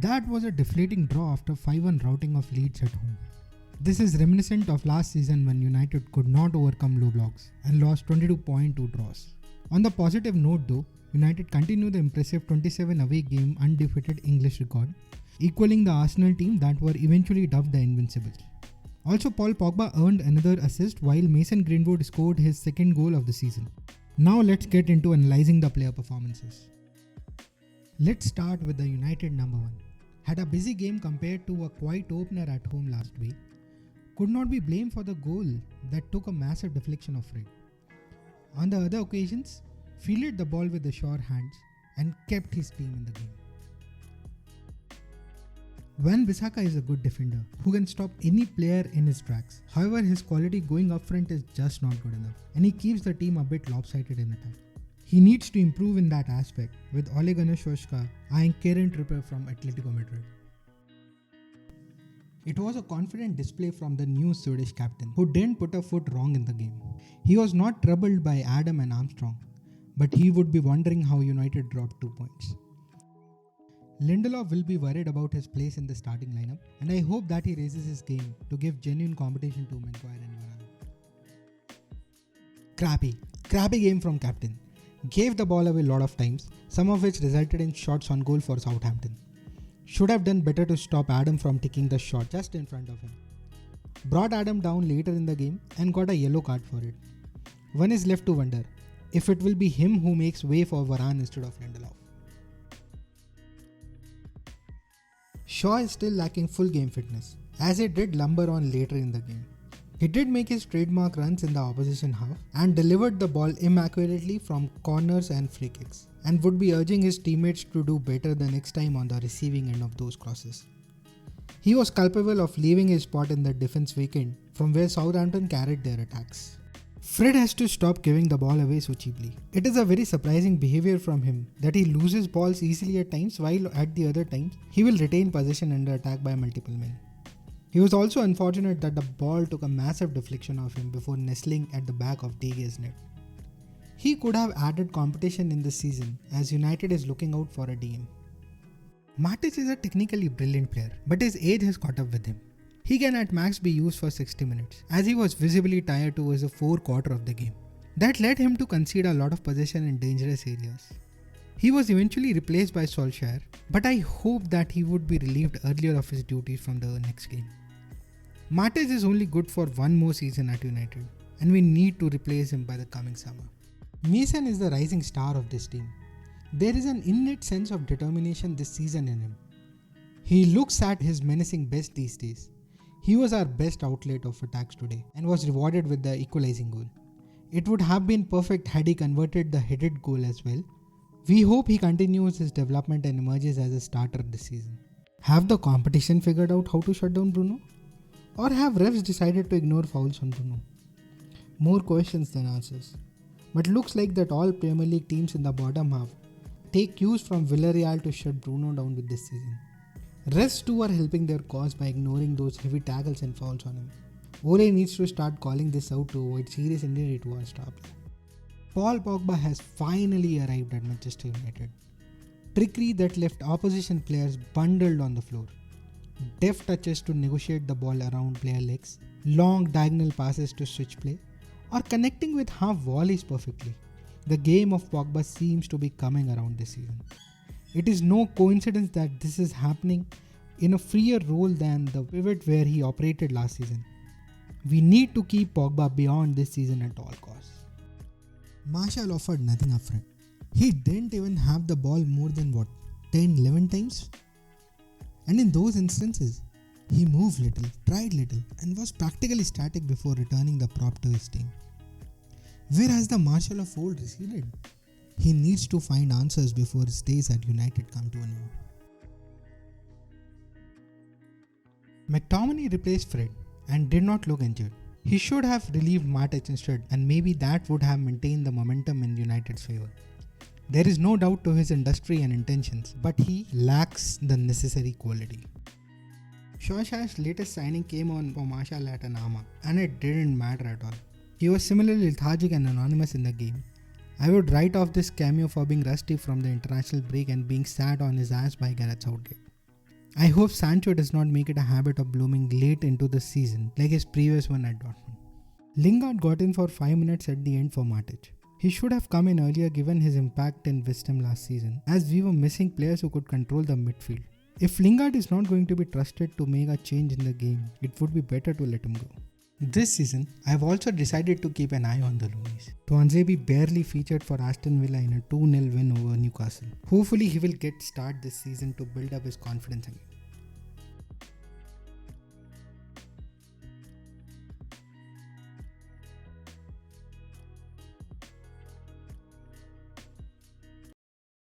That was a deflating draw after 5-1 routing of Leeds at home. This is reminiscent of last season when United could not overcome low blocks and lost 22-2 draws. On the positive note though, United continue the impressive 27 away game undefeated English record, equaling the Arsenal team that were eventually dubbed the Invincibles. Also, Paul Pogba earned another assist while Mason Greenwood scored his second goal of the season. Now let's get into analysing the player performances. Let's start with the United number 1. Had a busy game compared to a quiet opener at home last week. Could not be blamed for the goal that took a massive deflection of Fred. On the other occasions, fielded the ball with the sure hands and kept his team in the game. Wan-Bissaka is a good defender who can stop any player in his tracks. However, his quality going up front is just not good enough and he keeps the team a bit lopsided in attack. He needs to improve in that aspect, with Ole Gunnar Solskjaer eyeing Kieran Trippier from Atletico Madrid. It was a confident display from the new Swedish captain, who didn't put a foot wrong in the game. He was not troubled by Adam and Armstrong, but he would be wondering how United dropped 2 points. Lindelof will be worried about his place in the starting lineup, and I hope that he raises his game to give genuine competition to Maguire and Varane. Crappy game from captain. Gave the ball away a lot of times, some of which resulted in shots on goal for Southampton. Should have done better to stop Adam from taking the shot just in front of him. Brought Adam down later in the game and got a yellow card for it. One is left to wonder if it will be him who makes way for Varane instead of Lindelof. Shaw is still lacking full game fitness, as he did lumber on later in the game. He did make his trademark runs in the opposition half and delivered the ball immaculately from corners and free kicks, and would be urging his teammates to do better the next time on the receiving end of those crosses. He was culpable of leaving his spot in the defense vacant from where Southampton carried their attacks. Fred has to stop giving the ball away so cheaply. It is a very surprising behavior from him that he loses balls easily at times while at the other times he will retain possession under attack by multiple men. He was also unfortunate that the ball took a massive deflection of him before nestling at the back of Dege's net. He could have added competition in this season as United is looking out for a DM. Matic is a technically brilliant player, but his age has caught up with him. He can at max be used for 60 minutes, as he was visibly tired towards the fourth quarter of the game. That led him to concede a lot of possession in dangerous areas. He was eventually replaced by Solskjaer, but I hope that he would be relieved earlier of his duties from the next game. Matic is only good for one more season at United, and we need to replace him by the coming summer. Mason is the rising star of this team. There is an innate sense of determination this season in him. He looks at his menacing best these days. He was our best outlet of attacks today and was rewarded with the equalizing goal. It would have been perfect had he converted the headed goal as well. We hope he continues his development and emerges as a starter this season. Have the competition figured out how to shut down Bruno? Or have refs decided to ignore fouls on Bruno? More questions than answers. But looks like that all Premier League teams in the bottom half take cues from Villarreal to shut Bruno down with this season. Refs too are helping their cause by ignoring those heavy tackles and fouls on him. Ole needs to start calling this out to avoid serious injury to our star player. Paul Pogba has finally arrived at Manchester United. Trickery that left opposition players bundled on the floor. Deft touches to negotiate the ball around player legs, long diagonal passes to switch play, or connecting with half volleys perfectly. The game of Pogba seems to be coming around this season. It is no coincidence that this is happening in a freer role than the pivot where he operated last season. We need to keep Pogba beyond this season at all costs. Martial offered nothing up front. He didn't even have the ball more than 10-11 times? And in those instances, he moved little, tried little, and was practically static before returning the prop to his team. Where has the Martial of old receded? He needs to find answers before his days at United come to an end. McTominay replaced Fred and did not look injured. He should have relieved Matic instead, and maybe that would have maintained the momentum in United's favour. There is no doubt to his industry and intentions, but he lacks the necessary quality. Solskjaer's latest signing came on for Martial at an arm, and it didn't matter at all. He was similarly lethargic and anonymous in the game. I would write off this cameo for being rusty from the international break and being sat on his ass by Gareth Southgate. I hope Sancho does not make it a habit of blooming late into the season like his previous one at Dortmund. Lingard got in for 5 minutes at the end for Matic. He should have come in earlier given his impact in West Ham last season, as we were missing players who could control the midfield. If Lingard is not going to be trusted to make a change in the game, it would be better to let him go. This season, I have also decided to keep an eye on the loonies. Tuanzebe barely featured for Aston Villa in a 2-0 win over Newcastle. Hopefully he will get start this season to build up his confidence again.